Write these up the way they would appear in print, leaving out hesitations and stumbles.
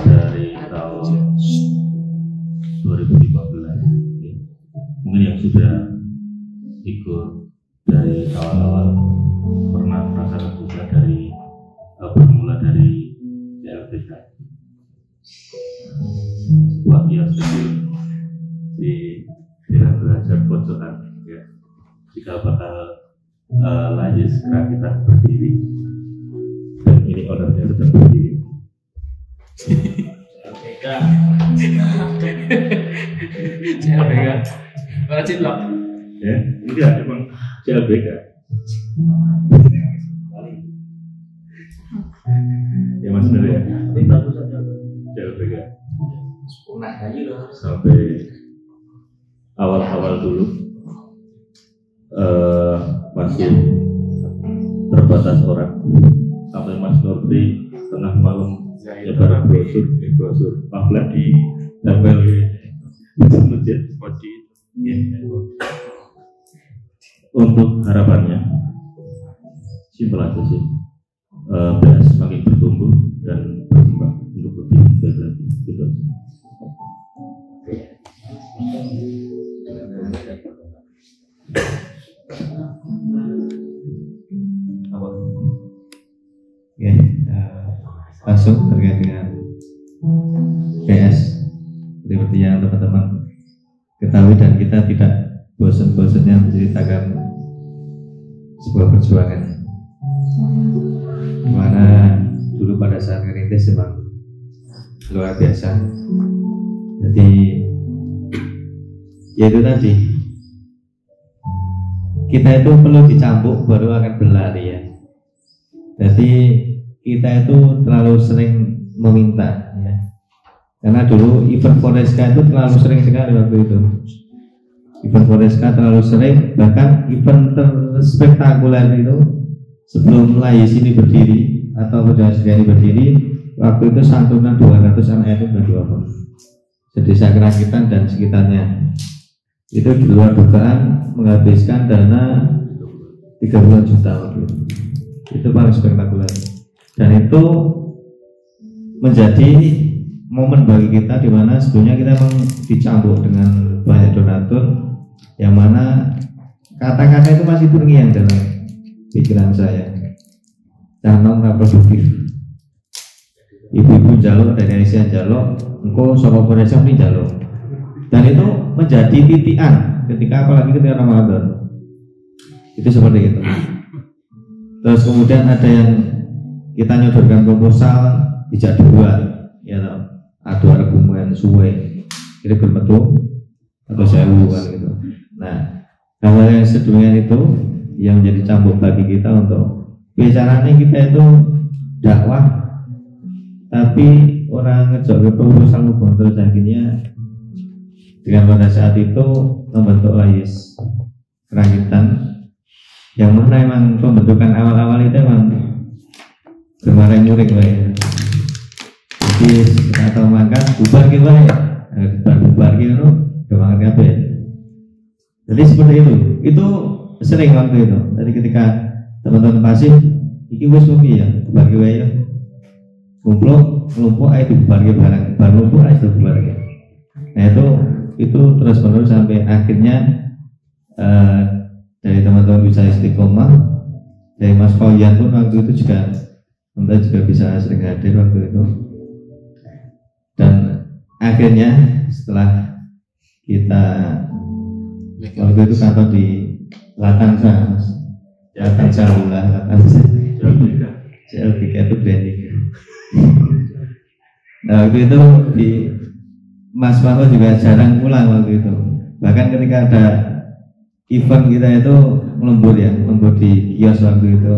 dari tahun 2015 ya. Mungkin yang sudah ikut dari awal-awal pernah merasakan juga dari bermula dari CLBK, sebuah kios kecil di Jalan Belajar Pojokan ya. Jika bakal Layis Kerakitan berdiri, dan ini ownernya sedang berdiri. CLBK wajib loh Ya, enggak, emang CLBK. Ya mas bener ya, CLBK. Sampai awal-awal dulu masih terbatas orang, sampai Mas Nurti tengah malam nyebar brosur pamflet di tempel masjid. Untuk harapannya simpel aja sih, biar semakin bertumbuh dan berkembang untuk lebih baik lagi gitu. Oke, langsung terkait dengan PS seperti yang teman-teman ketahui dan kita tidak bosan-bosannya menceritakan sebuah perjuangan dimana dulu pada saat ngerintis memang luar biasa. Jadi ya itu tadi, kita itu perlu dicambuk baru akan berlari ya. Jadi kita itu terlalu sering meminta ya. Karena dulu event Foreska itu terlalu sering sekali waktu itu. Event Foreska terlalu sering, bahkan event terspektakuler itu sebelum Layis ini berdiri atau Perjuangan Setia ini berdiri, waktu itu santunan 200 anak yatim dan duafa sedesa Kerakitan dan sekitarnya. Itu di luar dugaan menghabiskan dana 30 juta waktu itu. Itu paling spektakuler. Dan itu menjadi momen bagi kita di mana sebelumnya kita memang dicambuk dengan banyak donatur, yang mana kata-kata itu masih terngiang dalam pikiran saya. Dan non produktif. Ibu-ibu jaluk dari Aisyah jaluk, engkau soko Indonesia ini jaluk. Dan itu menjadi titian ketika apalagi ketika Ramadan. Itu seperti itu. Terus kemudian ada yang kita nyodorkan proposal dijak dua, ya toh, adu argumen suwe, ini bermetu atau sewu kan gitu. Nah, hal yang sedemikian itu yang menjadi cambuk bagi kita untuk bicaranya kita itu dakwah, tapi orang ngejok ke proposal hubungan terus akhirnya dengan pada saat itu membentuk Layis Kerakitan, yang mana emang pembentukan awal-awal itu emang kemarin nyurik lah ya. Jadi atau makan bubar gitu ya, bubar gitu doang kabeh. Jadi seperti itu sering waktu itu. Jadi ketika teman-teman pasif, iki wis mungkin ya, bubar gitu ya, ngumpul ayo bubar gitu barang, baru ngumpul ayo bubar gitu. Nah itu terus menerus sampai akhirnya dari teman-teman bisa istiqomah, dari Mas Kauyan pun waktu itu juga bisa sering hadir waktu itu. Dan akhirnya setelah kita waktu itu kantor di Latansa, CLBK itu branding. Nah waktu itu di Mas Mahfud juga jarang pulang waktu itu. Bahkan ketika ada event kita itu lembur di kios waktu itu,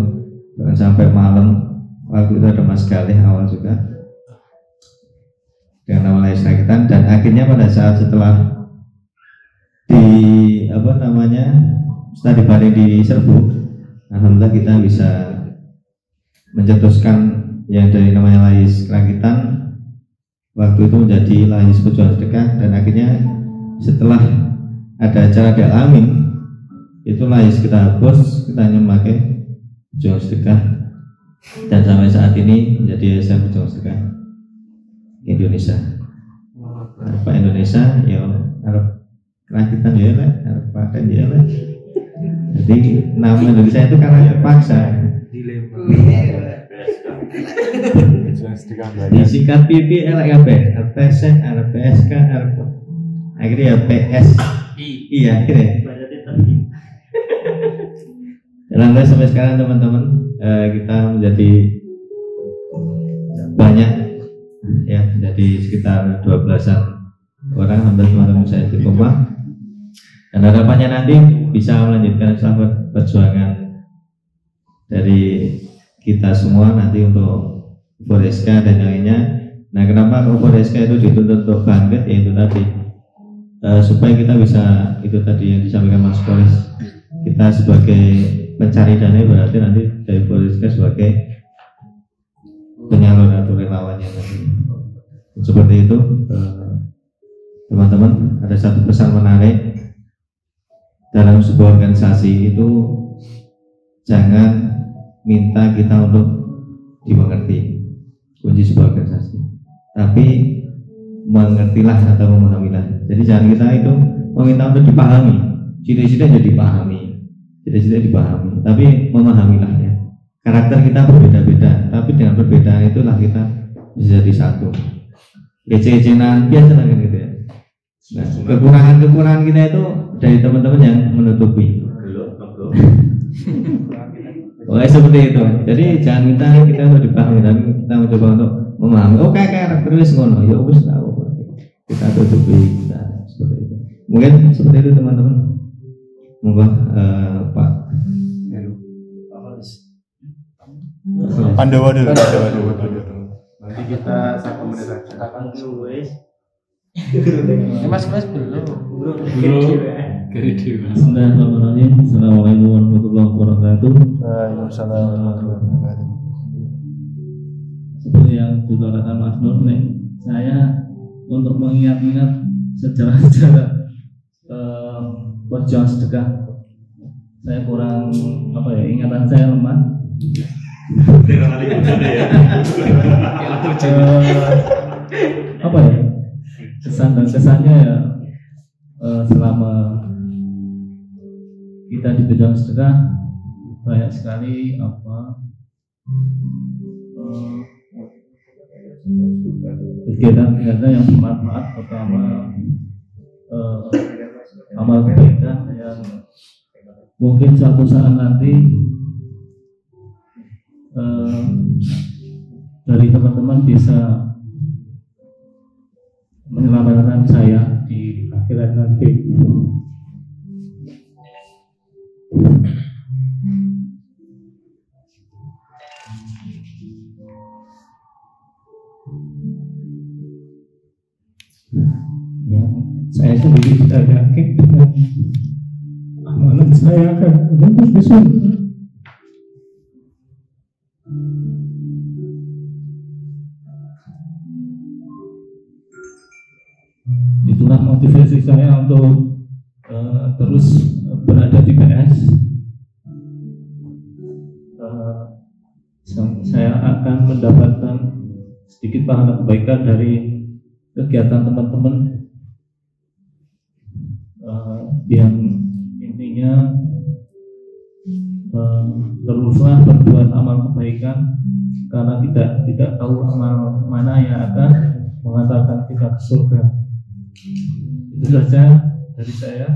bahkan sampai malam. Waktu itu ada Mas Galih awal juga dengan nama Layis Kerakitan, dan akhirnya pada saat setelah setelah dibanding di Serbu, alhamdulillah kita bisa mencetuskan yang dari namanya Layis Kerakitan waktu itu menjadi Layis Perjuangan Sedekah. Dan akhirnya setelah ada acara di Al-Amin itu Layis kita hapus, kita hanya memakai Perjuangan Sedekah, dan sampai saat ini menjadi Yayasan Perjuangan Sedekah. Indonesia. Pak Indonesia ya harus kerajinan ya lah, harus paten ya lah. Jadi nama Indonesia itu karena terpaksa. Disingkat PP LKB, RTC, RPSK, RP. Akhirnya ya PS. Iya akhirnya. Alhamdulillah sampai sekarang teman-teman kita menjadi banyak ya, jadi sekitar 12-an orang hampir teman-teman saya di rumah, dan harapannya nanti bisa melanjutkan sahabat perjuangan dari kita semua nanti untuk Foreska dan lainnya. Nah, kenapa Foreska itu dituntut untuk bangkit, yaitu tadi supaya kita bisa itu tadi yang disampaikan Mas Polres, kita sebagai pencari dana berarti nanti dari Foreska sebagai penyalur atau relawannya nanti. Seperti itu teman-teman. Ada satu pesan menarik dalam sebuah organisasi itu, jangan minta kita untuk dimengerti kunci sebuah organisasi, tapi mengertilah atau memahamilah. Jadi jangan kita itu meminta untuk dipahami, ciri-ciri jadi dipahami, ciri-ciri dipahami, tapi memahamilah ya. Karakter kita berbeda-beda, tapi dengan perbedaan itulah kita bisa jadi satu. Kece-kecenan biasa kan gitu ya. Nah, kekurangan kita itu dari teman-teman yang menutupi. Seperti itu. Jadi jangan minta kita untuk dipahami, tapi kita mencoba untuk memahami. Oh kayak karakter ngono, ya wis tahu. Kita tutupi, kita seperti itu. Mungkin seperti itu teman-teman. Monggo Pak. Pandawa dulu. Nanti kita 1 menit aja. Mas belum. Bismillahirrahmanirrahim. Assalamualaikum warahmatullahi wabarakatuh. Waalaikumsalam warahmatullahi wabarakatuh. Seperti yang diutarakan Mas Nur nih, saya untuk mengingat-ingat sejarah-sejarah perjuangan sedekah, saya kurang ingatan saya lemah. Kesan dan kesannya ya, selama kita di bidang sedekah banyak sekali kegiatan-kegiatan yang bermanfaat, pertama amal kebaikan yang mungkin suatu saat nanti dari teman-teman bisa menyelamatkan saya di akhirat nanti. Ya, saya sendiri sudah yakin dengan amalan saya akan menembus di surga. Itulah motivasi saya untuk terus berada di PS. Saya akan mendapatkan sedikit pahala kebaikan dari kegiatan teman-teman yang intinya teruslah berbuat amal kebaikan, karena tidak tahu amal mana yang akan mengantarkan kita ke surga. Itu saja dari saya.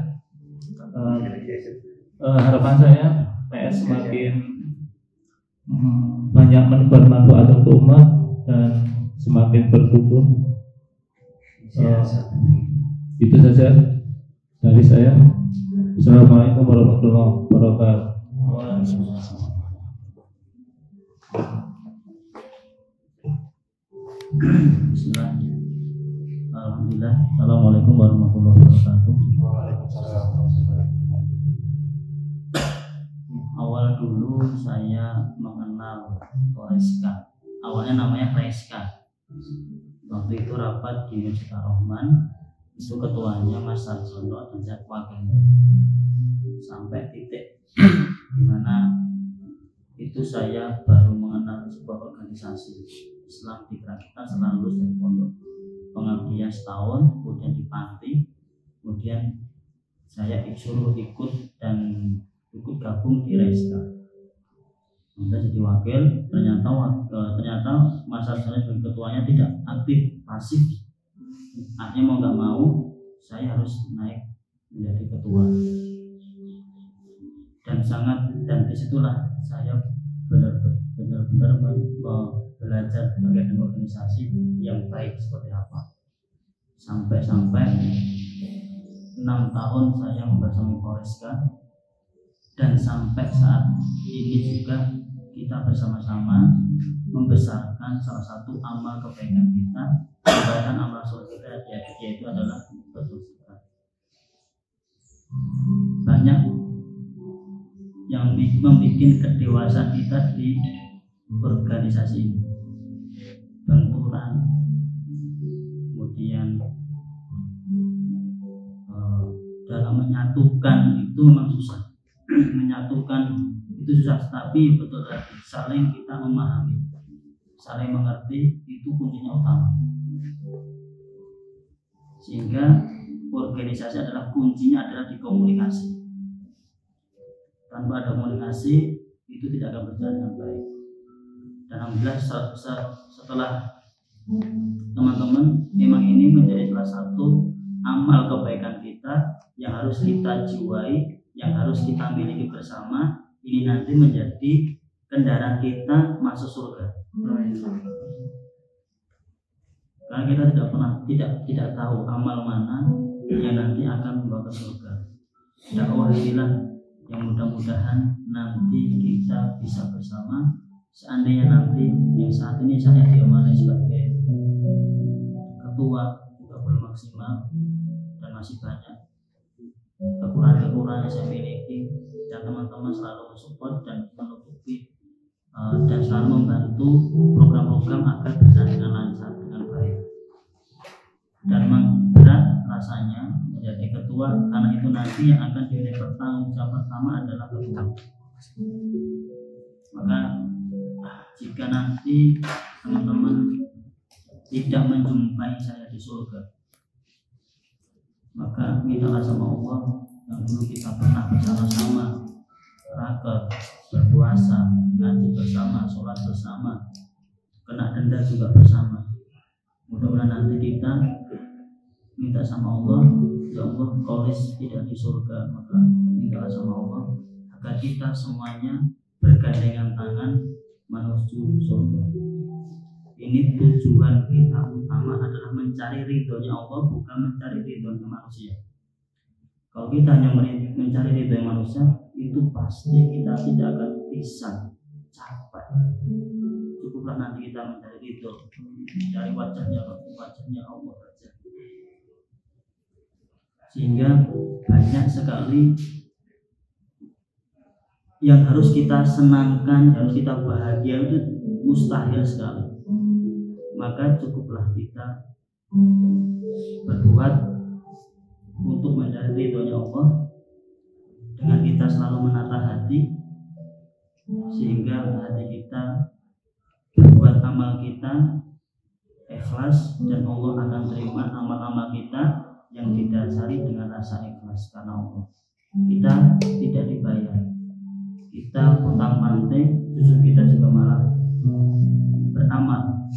Harapan saya PS semakin banyak menebar manfaat untuk umat dan semakin bertumbuh. Itu saja dari saya. Assalamualaikum warahmatullahi wabarakatuh. Alhamdulillah. Assalamualaikum warahmatullahi wabarakatuh. Awal dulu saya mengenal Reska. Awalnya namanya Reska. Waktu itu rapat di Masjid Ar-Rahman, itu ketuanya Mas Sarjono dan saya wakilnya. Sampai titik dimana itu saya baru mengenal sebuah organisasi Islam di Kerakitan setelah lulus dari pondok. hanya setahun, kemudian di panti, kemudian saya disuruh ikut gabung di Reska. Kemudian jadi wakil, ternyata masa saya sebagai ketuanya tidak aktif, pasif. Artinya mau nggak mau saya harus naik menjadi ketua. Dan disitulah saya benar-benar belajar terkait dengan organisasi yang baik seperti apa. Sampai 6 tahun saya bersama Koreska, dan sampai saat ini juga kita bersama-sama membesarkan salah satu amal kebaikan kita, kebaikan amal soleh kita, yaitu adalah bersedekah. Banyak yang membuat kedewasaan kita di organisasi ini, benturan, kemudian dalam menyatukan itu memang susah. Menyatukan itu susah, tapi betul saling kita memahami, saling mengerti itu kuncinya utama. Sehingga organisasi adalah kuncinya adalah di komunikasi. Tanpa ada komunikasi itu tidak akan berjalan dengan baik. Dan alhamdulillah setelah teman-teman, memang ini menjadi salah satu amal kebaikan kita yang harus kita jiwai, yang harus kita miliki bersama. Ini nanti menjadi kendaraan kita masuk surga. Karena kita tidak tahu amal mana yang nanti akan membawa ke surga. Dakwah inilah yang mudah-mudahan nanti kita bisa bersama. Seandainya nanti yang saat ini saya diamani sebagai ketua juga belum maksimal dan masih banyak kekurangan-kekurangan yang saya miliki, dan teman-teman selalu mensupport dan menutupi dan selalu membantu program-program agar berjalan dengan lancar, dengan baik. Dan memang berat rasanya menjadi ketua, karena itu nanti yang akan dinilai bertanggung jawab pertama adalah ketua. Maka jika nanti teman-teman tidak menjumpai saya di surga, maka mintalah sama Allah yang dulu kita pernah bersama-sama raker, berpuasa, ngaji bersama, sholat bersama, kena denda juga bersama. Mudah-mudahan nanti kita minta sama Allah, ya Allah, kolis tidak di surga, maka mintalah sama Allah agar kita semuanya bergandengan tangan menuju surga. Ini tujuan kita utama adalah mencari ridhonya Allah, bukan mencari ridhonya manusia. Kalau kita hanya mencari ridhonya manusia, itu pasti kita tidak akan bisa capai. Cukuplah nanti kita mencari ridho, mencari wajahnya Allah saja. Sehingga banyak sekali yang harus kita senangkan, harus kita bahagia, itu mustahil sekali. Maka cukuplah kita berbuat untuk mencari ridhonya Allah, dengan kita selalu menata hati, sehingga hati kita berbuat amal kita ikhlas, dan Allah akan terima amal-amal kita yang didasari dengan rasa ikhlas karena Allah. Kita tidak dibayar, kita utang pantai, justru kita juga malah beramal,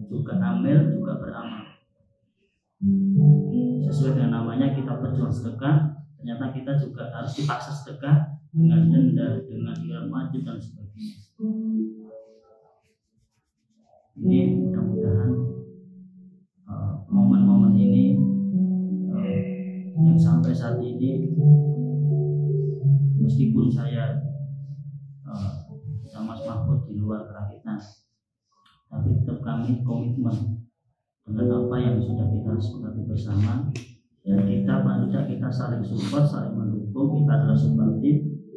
juga amil, juga beramal. Sesuai dengan namanya kita berjuang sedekah, ternyata kita juga harus dipaksa sedekah dengan denda, dengan iuran wajib dan sebagainya. Ini mudah-mudahan momen-momen ini yang sampai saat ini, meskipun saya sama Mas Mahfud di luar kerakitan, tapi tetap kami komitmen dengan apa yang sudah kita sepakati bersama, dan kita paling tidak kita saling support, saling mendukung. Kita adalah support tim.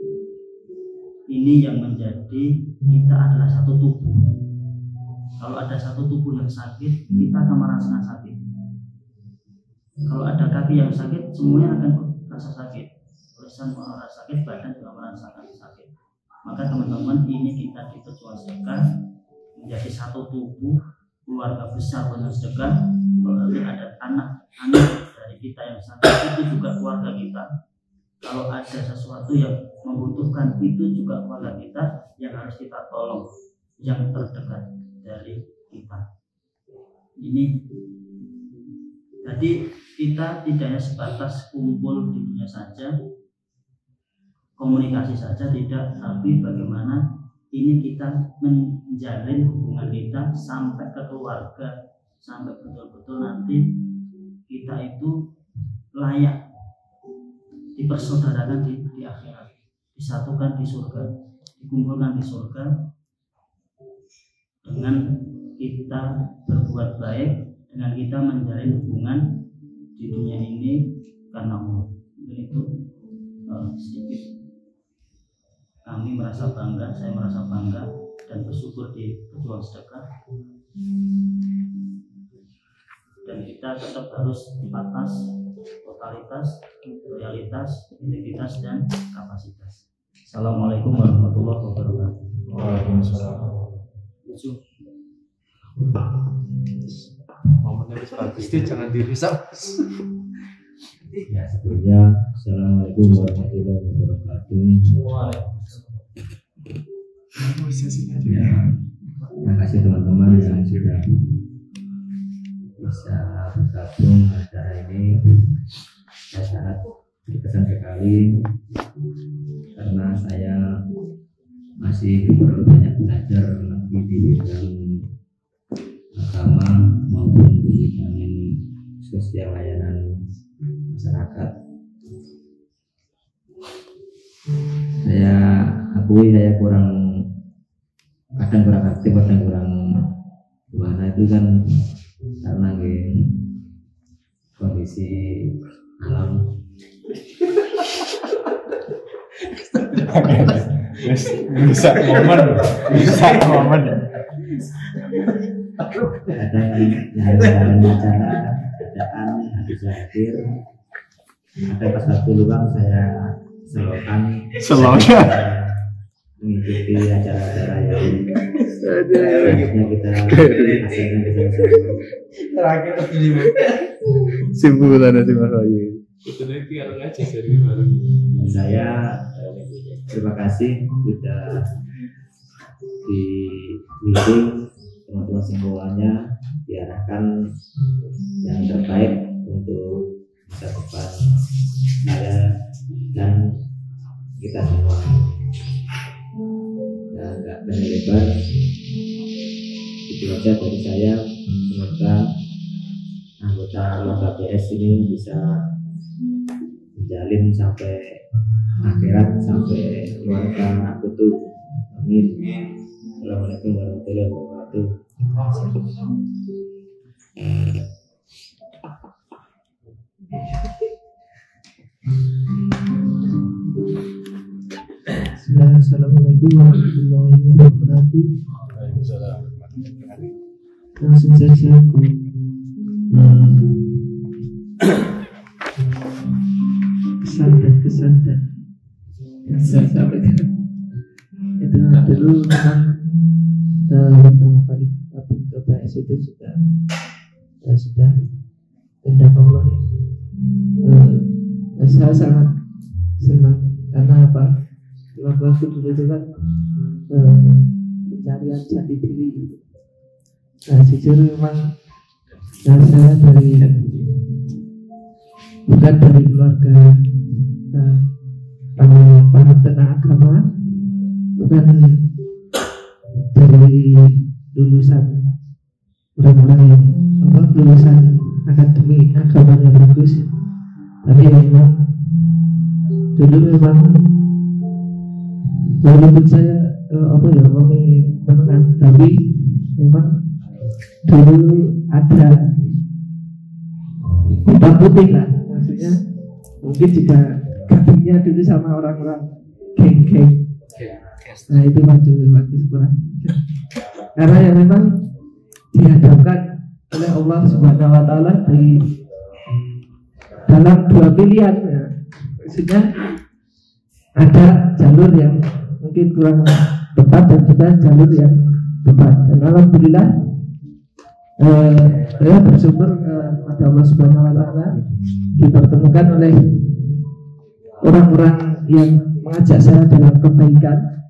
Ini yang menjadi kita adalah satu tubuh. Kalau ada satu tubuh yang sakit, kita akan merasakan sakit. Kalau ada kaki yang sakit, semuanya akan merasa sakit. Lisan merasa sakit, badan juga merasakan sakit. Maka teman-teman, ini kita berjuang sedekah menjadi satu tubuh, keluarga besar berjuang sedekah. kalau nanti ada anak-anak dari kita yang sakit, itu juga keluarga kita. Kalau ada sesuatu yang membutuhkan, itu juga keluarga kita yang harus kita tolong, yang terdekat dari kita. Ini jadi kita tidak hanya sebatas kumpul di dunia saja, komunikasi saja, tidak, tapi bagaimana ini kita menjalin hubungan kita sampai ke keluarga, sampai betul-betul nanti kita itu layak dipersaudarakan di akhirat, disatukan di surga, dikumpulkan di surga dengan kita berbuat baik, dengan kita menjalin hubungan di dunia ini karena Allah. Itu sedikit kami merasa bangga, saya merasa bangga dan bersyukur di Pejuang Sedekah. Dan kita tetap harus batas, totalitas, loyalitas, integritas, dan kapasitas. Assalamualaikum warahmatullahi wabarakatuh. Waalaikumsalam. Momennya bisa bagus, jangan dirusak. Ya, sebelumnya Assalamualaikum warahmatullahi wabarakatuh. Ya, terima kasih teman-teman yang sudah bisa bergabung acara ini. Saya sangat berkesan sekali karena saya masih perlu banyak belajar lagi di bidang agama maupun di bidang sosial layanan masyarakat. Saya akui saya kadang kurang aktif, kadang kurang gimana, itu kan karena kondisi alam. Bisa momen. Kadang jalan acara, kerjaan habis hadir. Ada pas waktu luang saya selokan mengikuti acara-acara yang seharusnya kita hasilkan bersama-sama. Terakhir Simpulannya si Mas Wahyu. Dan saya terima kasih sudah dibimbing teman-teman semuanya, diarahkan yang terbaik untuk masa depan saya dan kita semua. Dan nggak lebar, itu aja dari saya. Semoga anggota KPS ini bisa menjalin sampai akhirat, sampai keluarga kutu. Amin. Assalamualaikum warahmatullahi wabarakatuh. Assalamualaikum warahmatullahi wabarakatuh. Langsung saja kesan dan yang saya sampaikan itu dulu memang pertama kali ke PS itu sudah kehendak Allah. Saya sangat senang karena apa? Waktu dulu itu kan pencarian jati diri. Nah, jujur memang saya bukan dari keluarga para tenaga agama, bukan dari lulusan orang-orang yang lulusan akademi agamanya bagus, tapi memang dulu memang walaupun saya menengah, tapi memang dulu ada hitam putih lah, maksudnya mungkin juga gabungnya dulu sama orang-orang geng-geng. Nah itu waktu sekolah, karena yang memang dihadapkan oleh Allah Subhanahu Wa Taala di dalam dua pilihan, ya. Maksudnya ada jalur yang mungkin kurang tepat dan juga jalur yang tepat. Dan alhamdulillah Saya bersyukur pada Allah Subhanahu wa Ta'ala dipertemukan oleh orang-orang yang mengajak saya dalam kebaikan,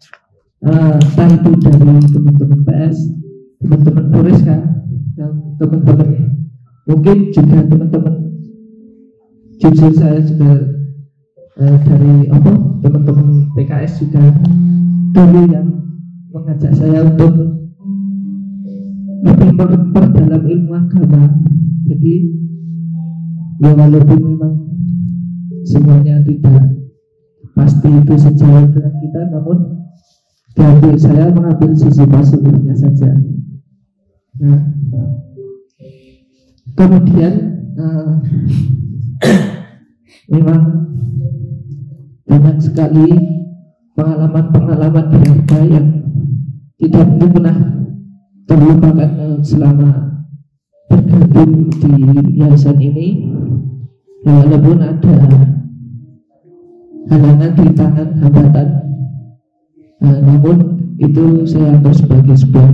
entah itu dari teman-teman PS, teman-teman Poriska, dan teman-teman mungkin juga teman-teman jujur saya juga dari teman-teman PKS juga dulu yang mengajak saya untuk lebih memperdalam ilmu agama. Jadi ya walaupun memang semuanya tidak pasti itu sejalan dengan kita, namun saya mengambil sisi positifnya saja. Nah, kemudian memang banyak sekali pengalaman-pengalaman berharga yang tidak mungkin pernah terlupakan selama bergabung di yayasan ini. Walaupun ada halangan, rintangan, hambatan, namun itu saya anggap sebagai sebuah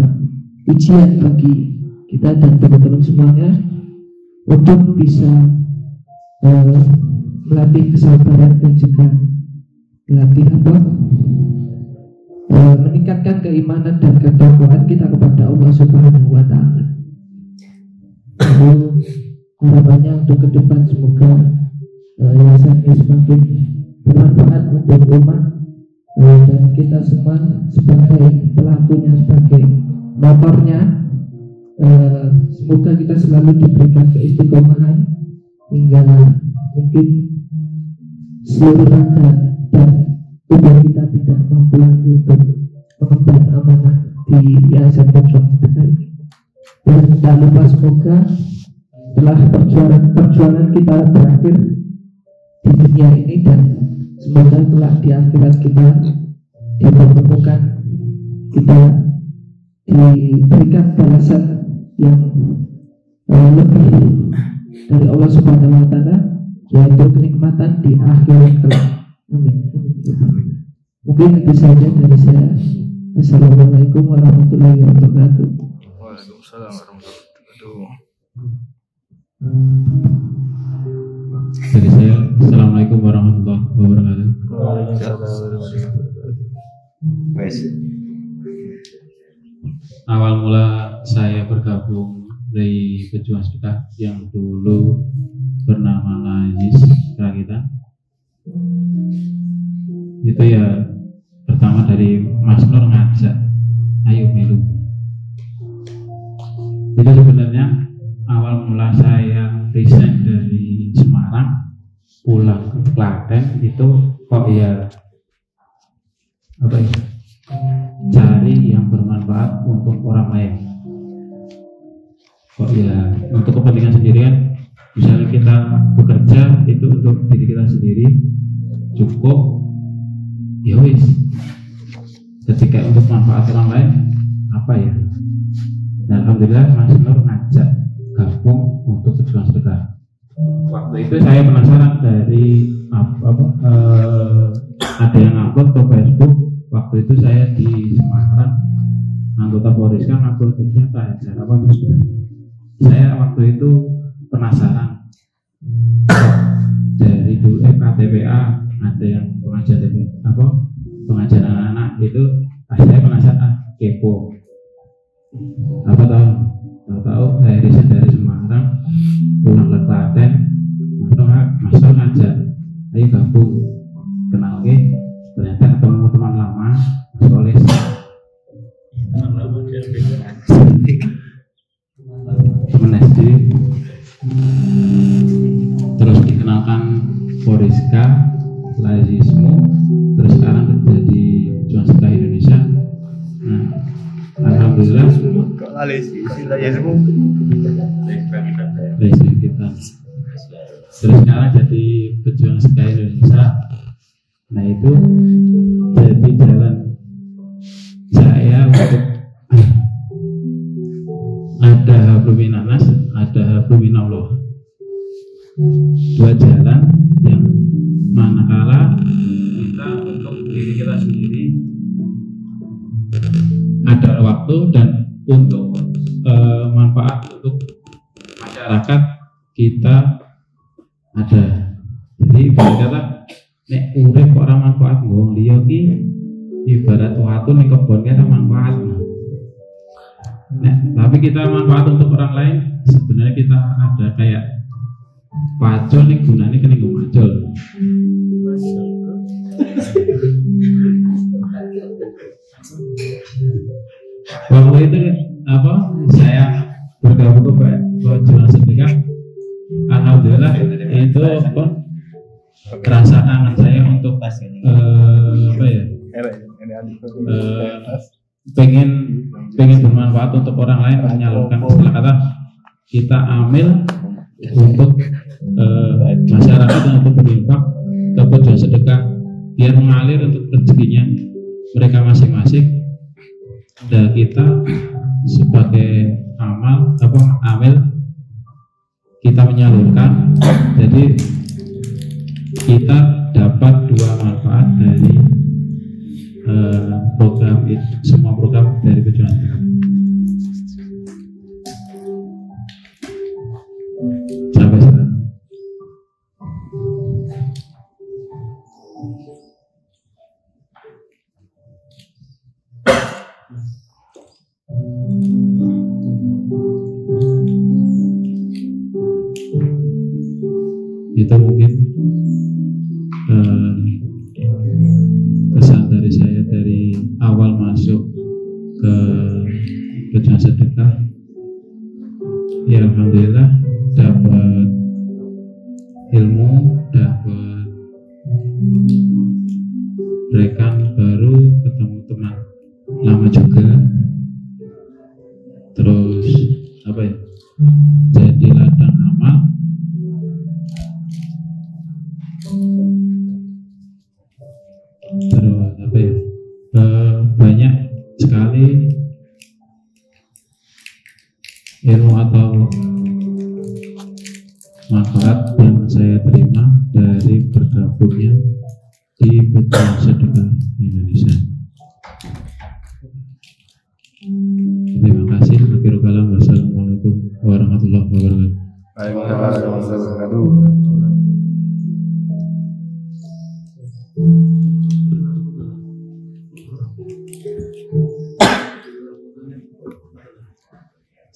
ujian bagi kita dan teman-teman semuanya untuk bisa melatih kesabaran dan juga melatih meningkatkan keimanan dan ketakwaan kita kepada Allah Subhanahu wa Ta'ala. Lalu harapannya untuk ke depan semoga yayasan ini semakin bermanfaat untuk umat, dan kita semua sebagai pelakunya, sebagai motornya, semoga kita selalu diberikan keistiqomahan hingga mungkin seluruh raga dan tubuh kita tidak mampu lagi untuk mengemban amanah di yayasan Berjuang Sedekah ini. Dan tak lupa semoga setelah perjuangan kita berakhir di dunia ini, dan semoga kelak di akhirat kita dipertemukan, kita diberikan balasan yang lebih dari Allah Subhanahu wa Ta'ala, yaitu kenikmatan di akhirat kelak. Amin. Mungkin itu saja dari saya. Assalamualaikum warahmatullahi wabarakatuh. Waalaikumsalam warahmatullahi wabarakatuh. Dari saya, Assalamualaikum warahmatullahi wabarakatuh. Awal mula saya bergabung dari Berjuang Sedekah yang dulu bernama Lazis Rakitan, itu ya pertama dari Mas Nur ngajak, ayo melu. Itu sebenarnya awal mula saya resign dari Semarang pulang ke Klaten itu kok ya cari yang bermanfaat untuk orang lain. Kok ya untuk kepentingan sendiri kan, misalnya kita bekerja itu untuk diri kita sendiri cukup, ya wis. Ketika untuk manfaat orang lain apa ya? Dan alhamdulillah Mas Nur ngajak gabung untuk Berjuang Sedekah. Waktu itu saya penasaran dari ada yang upload ke Facebook. Waktu itu saya di Semarang, anggota Poriska ngupload ternyata acara apa itu sudah. Saya waktu itu penasaran dari dulu KTPA ada yang pengajaran anak-anak itu, saya penasaran, kepo. Tahu saya riset dari Semarang pulang ke Klaten, masuk ngajak, ayo gabung, kenal ke, ternyata ketemu teman lama, Mas Oles. Teman lama dia teman SD, terus dikenalkan Poriska, Lazismu, terus sekarang kerja di Berjuang Sedekah Indonesia. Nah, alhamdulillah kita terus sekarang jadi Berjuang Sedekah Indonesia. Nah itu jadi jalan saya untuk ada habluminanas, ada habluminallah, dua jalan yang manakala kita untuk diri kita sendiri ada waktu dan untuk manfaat untuk masyarakat kita ada. Jadi ibarat kata nek urip kok ora manfaat wong liya ki ibarat watu ning kebon kan manfaat. Nah, tapi kita manfaat untuk orang lain, sebenarnya kita ada kayak pacul nih gunanya kena ngomacul. Waktu itu apa? Saya bergabung ke Jualan Sedekah. Alhamdulillah itu apa? Rasa kangen saya untuk apa ya? Pengen bermanfaat untuk orang lain, menyalurkan istilah kata kita ambil untuk masyarakat yang untuk berinfak ke tujuan sedekah biar mengalir untuk rezekinya mereka masing-masing, dan kita sebagai amil kita menyalurkan, jadi kita dapat dua manfaat dari program itu, semua program dari tujuan sedekah. Sampai sekarang. Itu mungkin kesan dari saya dari awal masuk ke tujuan sedekah. Ya alhamdulillah dapat ilmu, dapat rekan baru, ketemu teman lama juga, terus apa ya, jadi ladang amal, terus apa ya, banyak sekali ilmu atau manfaat yang saya terima dari bergabungnya di Pejuang Sedekah Indonesia. Terima kasih. Akhirul kalam. Wassalamualaikum warahmatullahi wabarakatuh. Waalaikumsalam warahmatullahi wabarakatuh.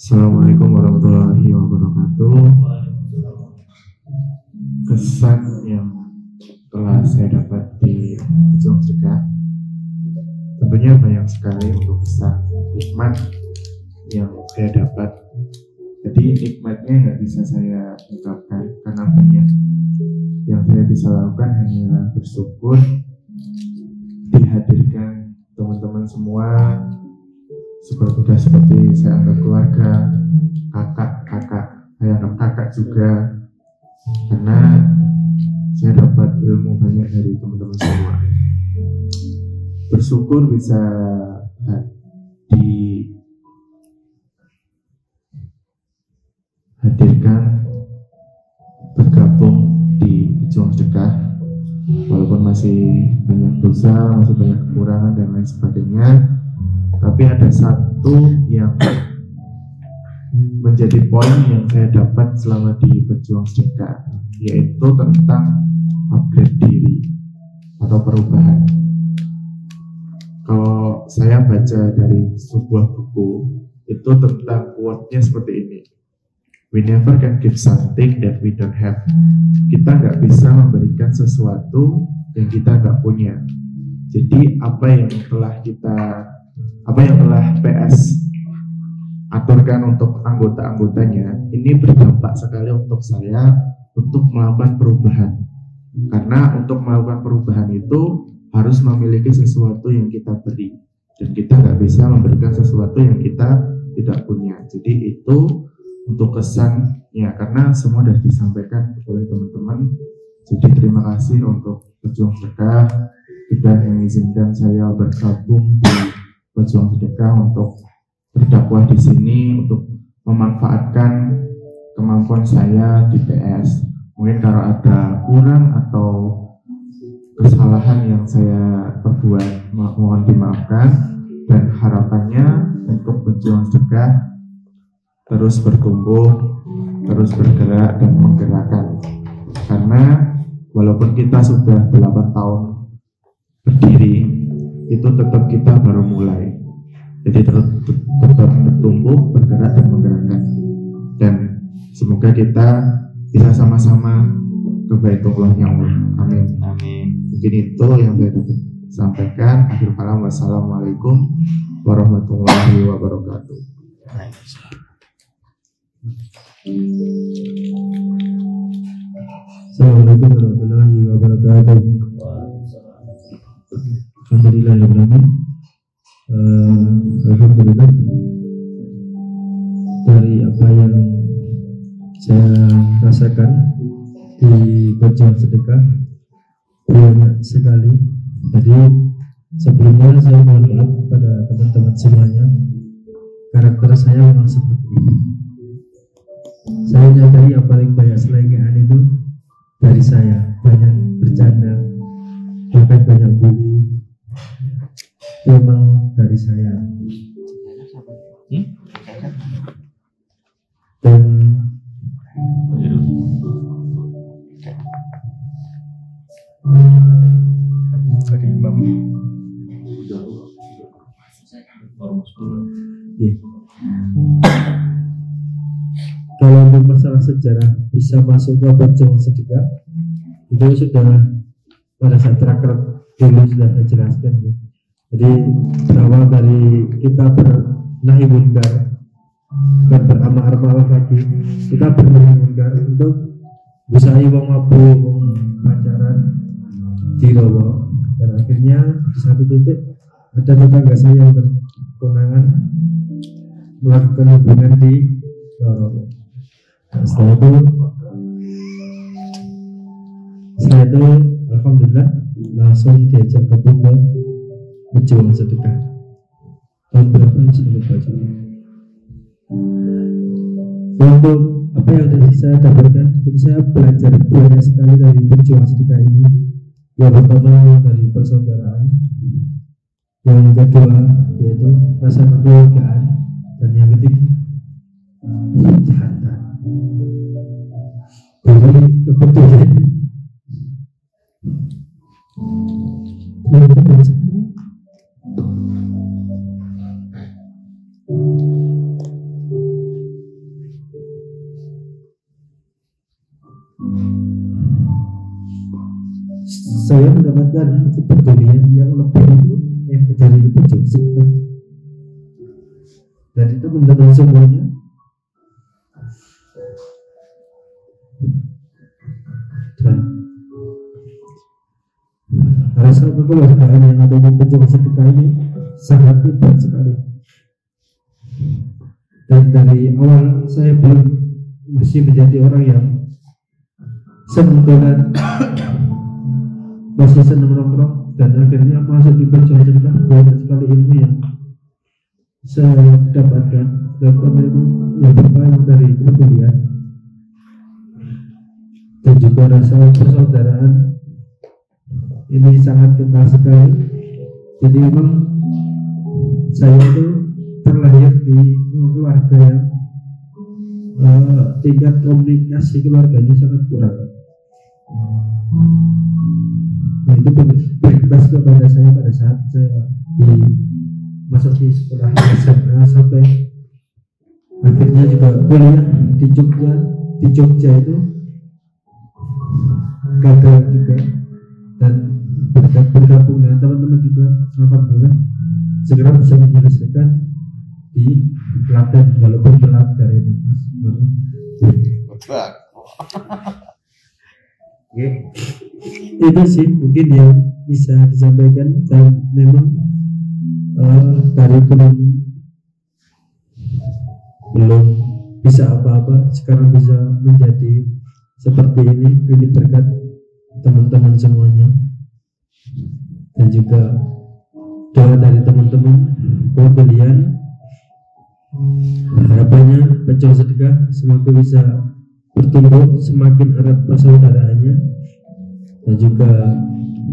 Assalamualaikum warahmatullahi wabarakatuh. Kesan yang telah saya dapat di Pejuang Sedekah tentunya banyak sekali untuk kesan nikmat yang saya dapat. Jadi nikmatnya nggak bisa saya ungkapkan karena banyak. Yang saya bisa lakukan hanyalah bersyukur dihadirkan teman-teman semua seperti saya anggap keluarga, kakak, saya anggap kakak juga, karena saya dapat ilmu banyak dari teman-teman semua. Bersyukur bisa dihadirkan bergabung di Pejuang Sedekah, walaupun masih banyak dosa, masih banyak kekurangan dan lain sebagainya. Tapi ada satu yang menjadi poin yang saya dapat selama di Pejuang Sedekah, yaitu tentang upgrade diri atau perubahan. Kalau saya baca dari sebuah buku, itu tentang quote-nya seperti ini. We never can give something that we don't have. Kita nggak bisa memberikan sesuatu yang kita nggak punya. Jadi apa yang telah PS aturkan untuk anggota-anggotanya ini berdampak sekali untuk saya untuk melakukan perubahan. Karena untuk melakukan perubahan itu harus memiliki sesuatu yang kita beri, dan kita nggak bisa memberikan sesuatu yang kita tidak punya. Jadi itu untuk kesannya, karena semua sudah disampaikan oleh teman-teman. Jadi terima kasih untuk Pejuang Sedekah sudah mengizinkan saya bergabung di Pejuang Sedekah untuk berdakwah di sini, untuk memanfaatkan kemampuan saya di PS. Mungkin kalau ada kurang atau kesalahan yang saya perbuat mohon dimaafkan, dan harapannya untuk berjuang sedekah terus bertumbuh, terus bergerak dan menggerakkan. Karena walaupun kita sudah 8 tahun berdiri, itu tetap kita baru mulai. Jadi tetap bertumbuh, bergerak dan menggerakkan. Dan semoga kita bisa sama-sama ke Baitullahnya Allah. Amin. Mungkin itu yang saya dapat sampaikan. Akhir kalam, wassalamualaikum warahmatullahi wabarakatuh. Assalamualaikum warahmatullahi wabarakatuh. Alhamdulillahirrahmanirrahim. Alhamdulillah, dari apa yang saya rasakan di berjuang sedekah banyak sekali. Jadi sebelumnya saya mohon maaf kepada teman-teman semuanya, karakter saya memang seperti ini. Saya nyadari yang paling banyak selengean itu dari saya, banyak bercanda, bahkan banyak bully, itu memang dari saya. Dan kalau untuk masalah sejarah bisa masuk ke berjuang sedekah itu sudah pada saat terakhir dulu sudah saya jelaskan ya. Jadi berawal dari kita bernahi munkar dan beramal ma'ruf lagi, kita bernahi munkar untuk busai wong mabuk, wong pacaran dirowo, dan akhirnya di satu titik ada tetangga saya yang berkewenangan melakukan hubungan di Lorowo. Nah, setelah itu alhamdulillah langsung diajak gabung ke berjuang sedekah. Tahun berapa ini sudah lupa juga. Untuk apa yang tadi saya dapatkan, jadi saya belajar banyak sekali dari berjuang sedekah ini. Yang pertama dari persaudaraan, yang kedua yaitu rasa kekeluargaan, dan yang ketiga kejahatan. Jadi kepedulian. Yang kedua saya mendapatkan kepedulian yang lebih dari berjuang sedekah, dan itu teman-teman semuanya dan rasa kekeluargaan yang ada di berjuang sedekah ini sangat hebat sekali. Dan dari awal saya belum masih menjadi orang yang senang dolan, masih senang nongkrong, dan akhirnya masuk di berjuang sedekah banyak sekali ilmu yang saya dapatkan. Dan ilmu yang pertama dari kepedulian dan juga rasa persaudaraan ini sangat kental sekali. Jadi memang saya itu terlahir di keluarga yang tingkat komunikasi keluarganya sangat kurang. Nah, itu berimbas kepada saya pada saat saya masuk di sekolah SMA sampai akhirnya juga kuliah di Jogja itu gagal juga, dan bergabung dengan teman-teman juga alhamdulillah segera bisa menyelesaikan di Klaten walaupun telat dari ini Mas. Itu sih mungkin yang bisa disampaikan, dan memang dari belum bisa apa-apa, sekarang bisa menjadi seperti ini berkat teman-teman semuanya, dan juga doa dari teman-teman. Kemudian harapannya berjuang sedekah semoga bisa bertumbuh semakin erat persaudaraannya, dan juga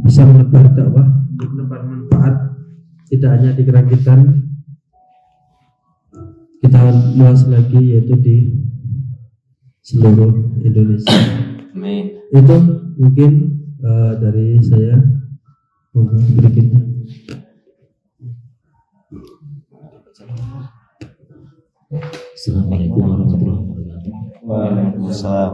bisa menebar dakwah, menebar manfaat tidak hanya di Keragitan kita luas lagi, yaitu di seluruh Indonesia. Amin. Itu mungkin dari saya. Berikutnya. Assalamualaikum warahmatullahi wabarakatuh. Waalaikumsalam.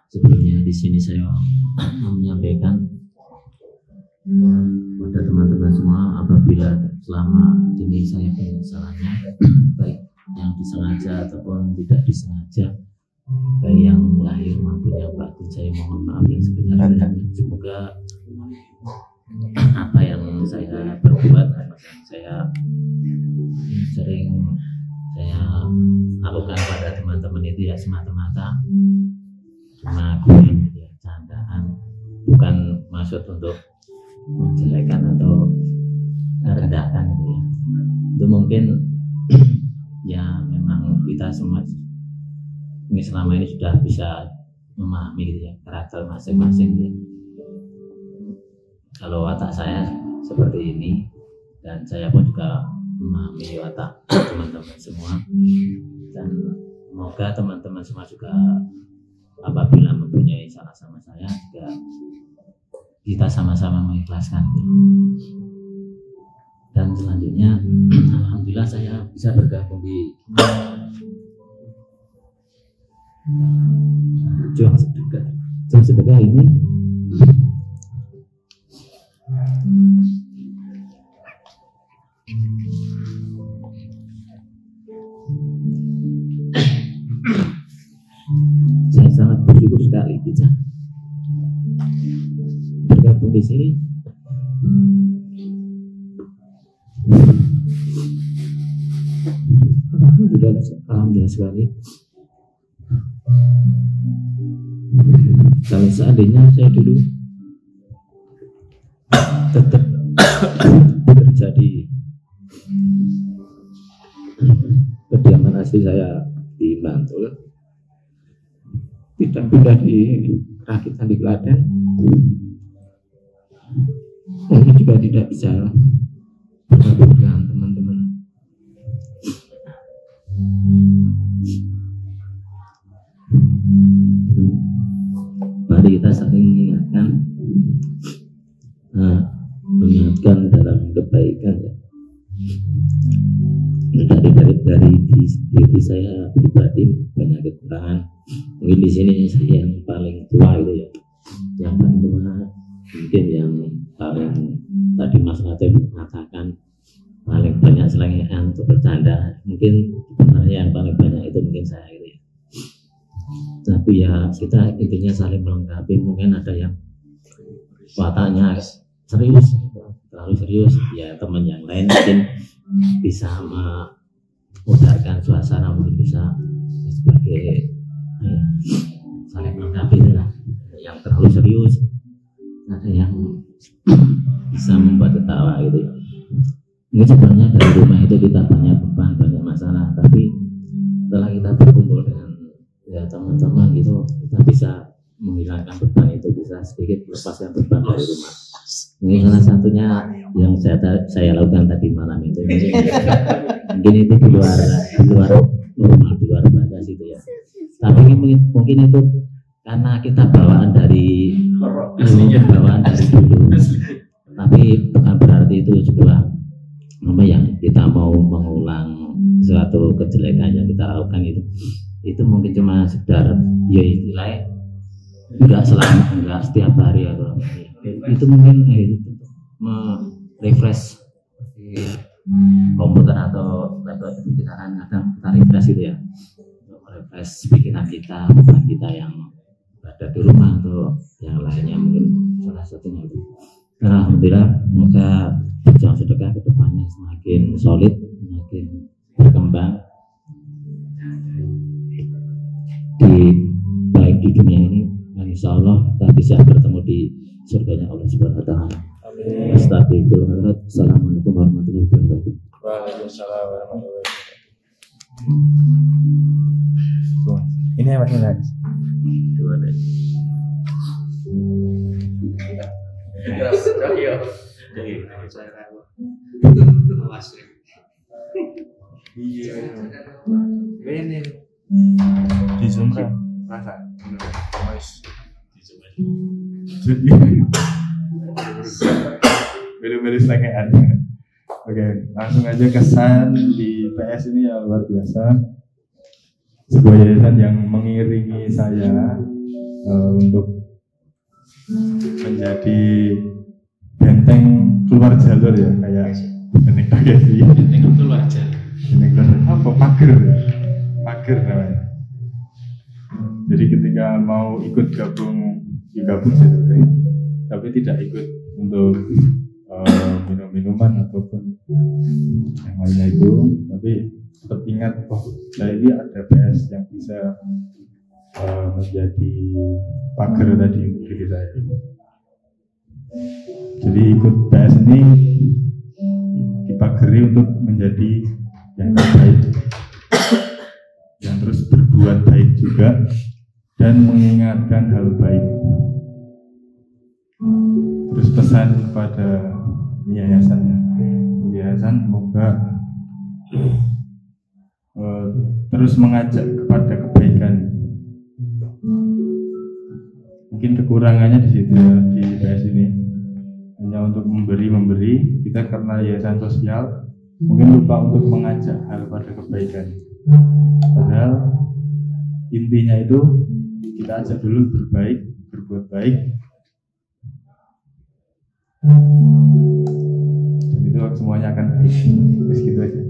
Sebelumnya di sini saya menyampaikan pada teman-teman semua, apabila selama ini saya banyak salahnya, baik yang disengaja ataupun tidak disengaja, baik yang lahir maupun yang batin, saya mohon maaf yang sebesar-besarnya. Semoga apa yang saya perbuat, apa yang saya sering saya lakukan pada teman-teman itu ya semata-mata cuma guyon, ya candaan, bukan maksud untuk menjelekan atau merendahkan gitu ya. Itu mungkin ya memang kita semua ini selama ini sudah bisa memahami gitu ya karakter masing-masing ya. Kalau watak saya seperti ini, dan saya pun juga memahami watak teman-teman semua, dan semoga teman-teman semua juga apabila mempunyai salah sama saya juga kita sama-sama mengikhlaskan. Dan selanjutnya alhamdulillah saya bisa bergabung di jam sedekah ini. Saya sangat bersyukur sekali bisa bergabung di sini. Alhamdulillah sekali. Kalau seandainya saya dulu tetap bekerja di kediaman asli saya di Bantul, tidak pindah di Rakitan di Klaten, mungkin juga tidak bisa bergabung dengan teman-teman. Mari kita saling mengingatkan dalam kebaikan ya. Dari diri saya pribadi banyak kekurangan. Mungkin di sini saya yang paling tua itu ya, yang paling tua, mungkin yang paling tadi Mas Ngacep mengatakan paling banyak selengean untuk bercanda. Mungkin sebenarnya yang paling banyak itu mungkin saya gitu ya. Tapi ya kita intinya saling melengkapi. Mungkin ada yang wataknya serius, terlalu serius, ya teman yang lain mungkin bisa memudarkan suasana, mungkin bisa sebagai saling melengkapi itu lah. Yang terlalu serius, ada yang bisa membuat ketawa gitu. Mungkin sebenarnya dari rumah itu kita banyak beban, banyak masalah, tapi setelah kita berkumpul dengan ya teman-teman gitu, kita bisa menghilangkan beban itu, bisa sedikit melepaskan beban dari rumah. Mungkin salah satunya yang saya lakukan tadi malam itu, mungkin itu di luar normal, di luar batas itu ya. Tapi mungkin itu karena kita bawaan dari dulu. Tapi bukan berarti itu sebuah yang kita mau mengulang suatu kejelekan yang kita lakukan itu. Itu mungkin cuma sekedar ya istilahnya enggak setiap hari atau itu mungkin refresh komputer atau laptop itu kita kan kadang kita refresh itu ya, refresh pikiran kita, bukan kita yang ada di rumah atau yang lainnya, mungkin salah satunya itu. Alhamdulillah, semoga berjalan sedekah ke depannya semakin solid, semakin berkembang baik di dunia ini, dan insya Allah kita bisa bertemu di surganya Allah Subhanahu Wa Taala. Astagfirullah. Assalamualaikum warahmatullahi wabarakatuh. Waalaikumsalam warahmatullahi wabarakatuh. Ini yang mana guys? Itu ada. Iya. Mas. Iya. Ini di Sumra. Rasa. Mas. Jadi belu-belu selekean. Oke, langsung aja kesan di PS ini ya luar biasa. Sebuah yayasan yang mengiringi saya untuk menjadi benteng keluar jalur ya, kayak benteng Takesi. Benteng keluar jalur. Benteng keluar apa? Pager namanya. Jadi ketika mau ikut gabung sih sebetulnya, tapi tidak ikut untuk minum-minuman ataupun yang lainnya itu, tapi tetap ingat saya ini ada PS yang bisa menjadi pagar tadi untuk diri saya. Jadi ikut PS ini dipagari untuk menjadi yang terbaik, yang terus berbuat baik juga dan mengingatkan hal baik. Terus pesan kepada yayasan semoga terus mengajak kepada kebaikan. Mungkin kekurangannya di situ di PS ini hanya untuk memberi kita karena yayasan sosial mungkin lupa untuk mengajak hal pada kebaikan. Padahal intinya itu kita ajak dulu berbuat baik. Dan itu semuanya akan baik. Terus gitu aja.